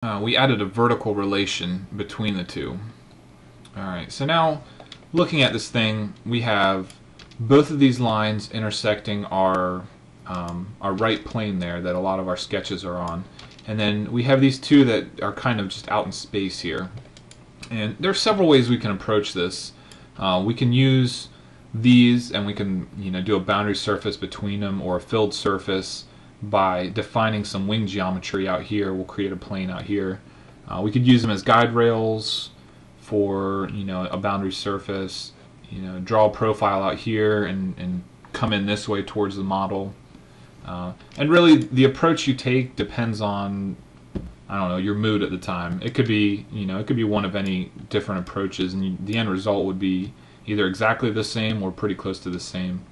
we added a vertical relation between the two. Alright, so now looking at this thing, we have both of these lines intersecting our right plane there that a lot of our sketches are on. And then we have these two that are kind of just out in space here. And there are several ways we can approach this. We can use these and we can do a boundary surface between them, or a filled surface by defining some wing geometry out here. We'll create a plane out here. We could use them as guide rails for a boundary surface. Draw a profile out here and come in this way towards the model. And really, the approach you take depends on, I don't know, your mood at the time. It could be, it could be one of any different approaches, and the end result would be either exactly the same or pretty close to the same.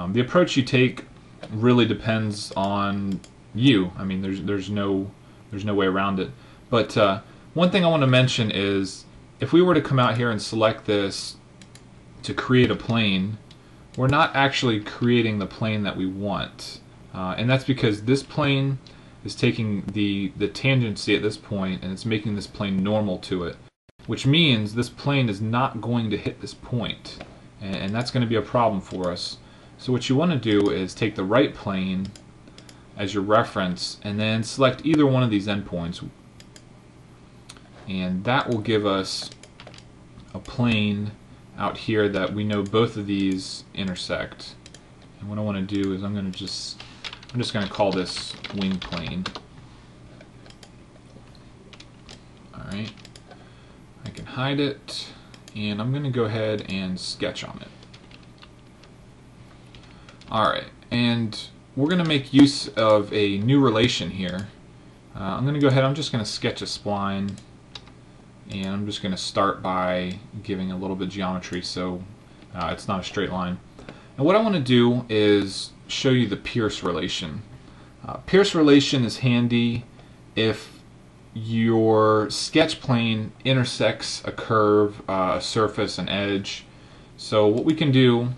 The approach you take really depends on you. I mean, there's no way around it. But one thing I want to mention is, if we were to come out here and select this to create a plane, we're not actually creating the plane that we want. And that's because this plane is taking the tangency at this point and it's making this plane normal to it, which means this plane is not going to hit this point, and that's going to be a problem for us. So what you want to do is take the right plane as your reference and then select either one of these endpoints, and that will give us a plane out here that we know both of these intersect. And what I want to do is I'm just going to call this wing plane. Alright, I can hide it, and I'm going to go ahead and sketch on it. Alright, and we're going to make use of a new relation here. I'm going to go ahead, I'm just going to sketch a spline, and I'm just going to start by giving a little bit of geometry so it's not a straight line. And what I want to do is show you the Pierce relation. Pierce relation is handy if your sketch plane intersects a curve, a surface, an edge. So what we can do,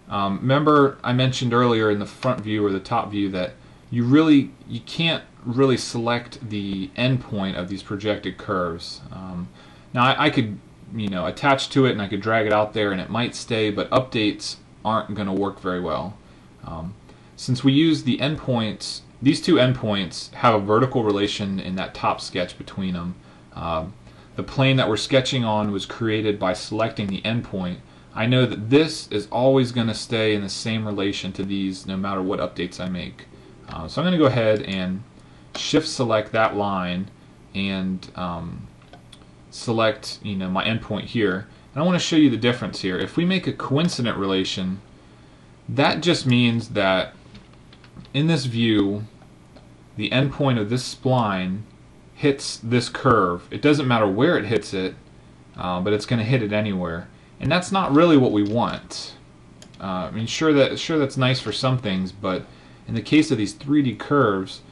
remember I mentioned earlier in the front view or the top view that you can't really select the endpoint of these projected curves. Now I could attach to it and I could drag it out there and it might stay, but updates aren't going to work very well. Since we use the endpoints, these two endpoints have a vertical relation in that top sketch between them. The plane that we're sketching on was created by selecting the endpoint. I know that this is always going to stay in the same relation to these no matter what updates I make. So I'm going to go ahead and shift select that line and select my endpoint here. And I want to show you the difference here. If we make a coincident relation, that just means that in this view, the endpoint of this spline hits this curve. It doesn't matter where it hits it, but it's going to hit it anywhere. And that's not really what we want. I mean, sure that's nice for some things, but in the case of these 3D curves,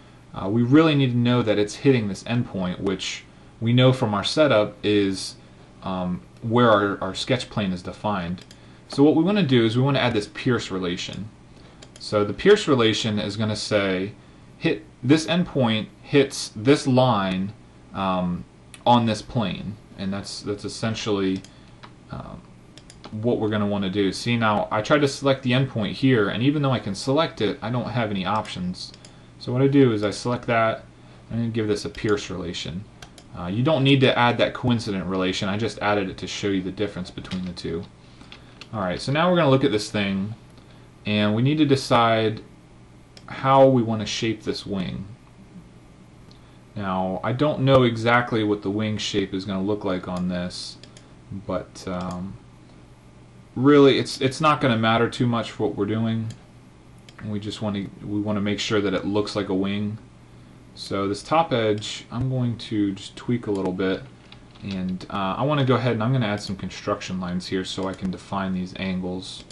we really need to know that it's hitting this endpoint, which we know from our setup is where our sketch plane is defined. So what we want to do is we want to add this Pierce relation. So the Pierce relation is going to say this endpoint hits this line on this plane, and that's essentially what we're going to want to do. See, now I tried to select the endpoint here, and even though I can select it, I don't have any options. So what I do is I select that and give this a Pierce relation. You don't need to add that coincident relation. I just added it to show you the difference between the two. Alright, so now we're going to look at this thing, and we need to decide how we want to shape this wing. Now, I don't know exactly what the wing shape is going to look like on this, but really it's not going to matter too much for what we're doing. We want to make sure that it looks like a wing. So this top edge, I'm going to just tweak a little bit, and I want to go ahead and I'm going to add some construction lines here so I can define these angles.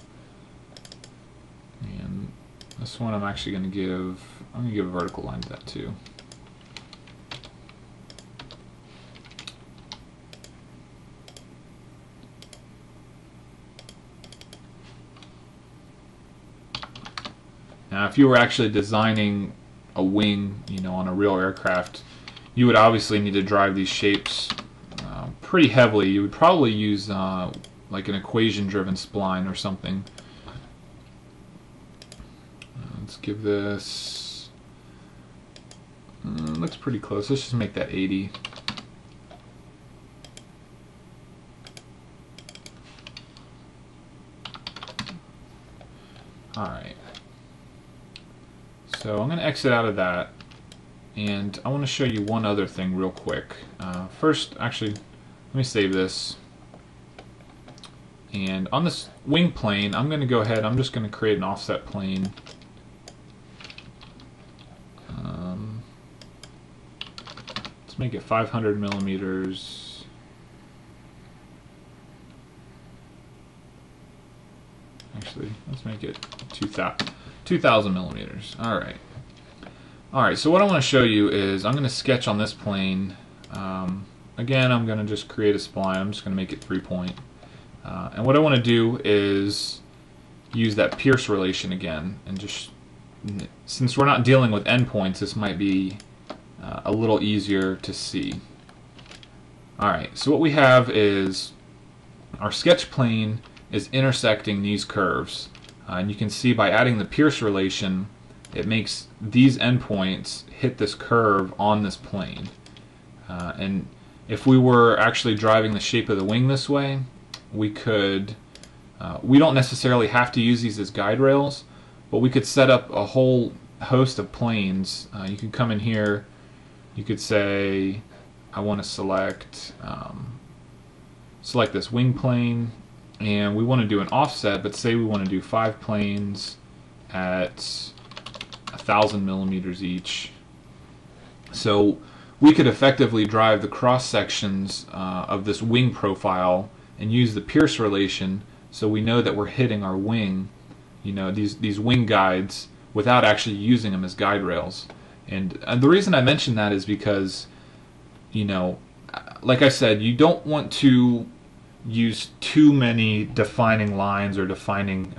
And this one I'm actually going to give a vertical line to that too. Now if you were actually designing a wing, on a real aircraft, you would obviously need to drive these shapes pretty heavily. You would probably use like an equation-driven spline or something. Let's give this, looks pretty close. Let's just make that 80. Alright, so I'm going to exit out of that, and I want to show you one other thing real quick. First, actually, let me save this. And on this wing plane, I'm going to go ahead, I'm just going to create an offset plane. Let's make it 500 millimeters. Actually, let's make it 2,000 millimeters. Alright. Alright, so what I want to show you is I'm going to sketch on this plane. Again, I'm going to just create a spline. I'm just going to make it 3-point. And what I want to do is use that Pierce relation again. And just, since we're not dealing with endpoints, this might be a little easier to see. Alright, so what we have is our sketch plane is intersecting these curves. And you can see by adding the Pierce relation, it makes these endpoints hit this curve on this plane. And if we were actually driving the shape of the wing this way, we could, we don't necessarily have to use these as guide rails, but we could set up a whole host of planes. You could come in here, you could say, I want to select this wing plane, and we want to do an offset, but say we want to do 5 planes at 1,000 millimeters each. So we could effectively drive the cross sections of this wing profile and use the Pierce relation, so we know that we're hitting our wing, you know, these wing guides, without actually using them as guide rails. And the reason I mention that is because, you know, like I said, you don't want to use too many defining lines or defining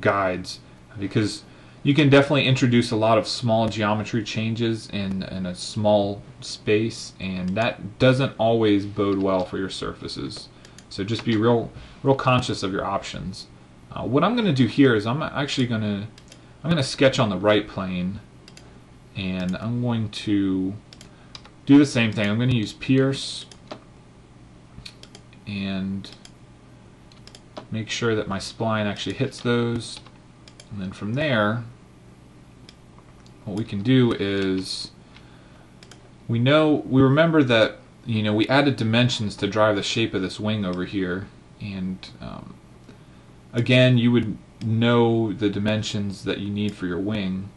guides, because you can definitely introduce a lot of small geometry changes in a small space, and that doesn't always bode well for your surfaces. So just be real conscious of your options. What I'm going to do here is I'm going to sketch on the right plane, and I'm going to do the same thing. I'm going to use Pierce and make sure that my spline actually hits those, and then from there what we can do is we remember that, you know, we added dimensions to drive the shape of this wing over here, and again, you would know the dimensions that you need for your wing.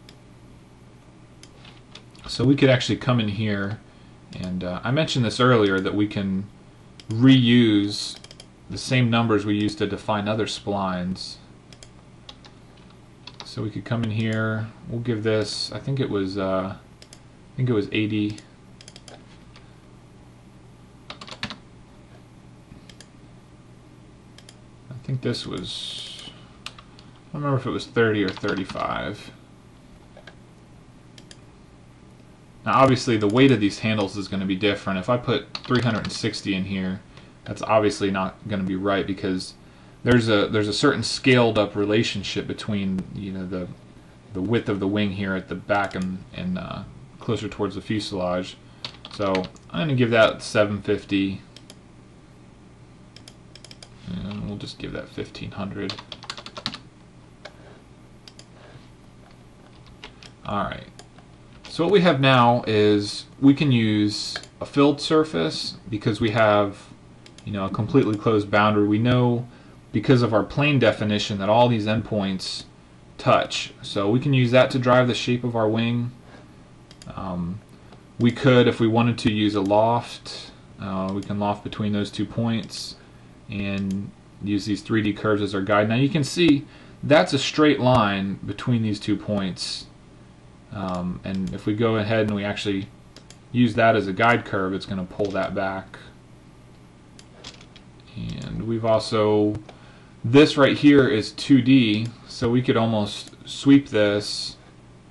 So we could actually come in here, and I mentioned this earlier, that we can reuse the same numbers we used to define other splines. So we could come in here, we'll give this, I think it was 80. I think this was, I don't remember if it was 30 or 35. Now obviously the weight of these handles is going to be different. If I put 360 in here, that's obviously not going to be right, because there's a certain scaled up relationship between, you know, the width of the wing here at the back and closer towards the fuselage. So I'm going to give that 750, and we'll just give that 1500. Alright, so what we have now is we can use a filled surface because we have, you know, a completely closed boundary. We know because of our plane definition that all these endpoints touch, so we can use that to drive the shape of our wing. We could, if we wanted to, use a loft. We can loft between those 2 points and use these 3D curves as our guide. Now you can see that's a straight line between these 2 points, and if we go ahead and we actually use that as a guide curve, it's going to pull that back. And we've also, this right here is 2D, so we could almost sweep this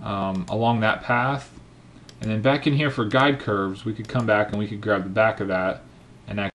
along that path, And then back in here for guide curves, we could come back and we could grab the back of that and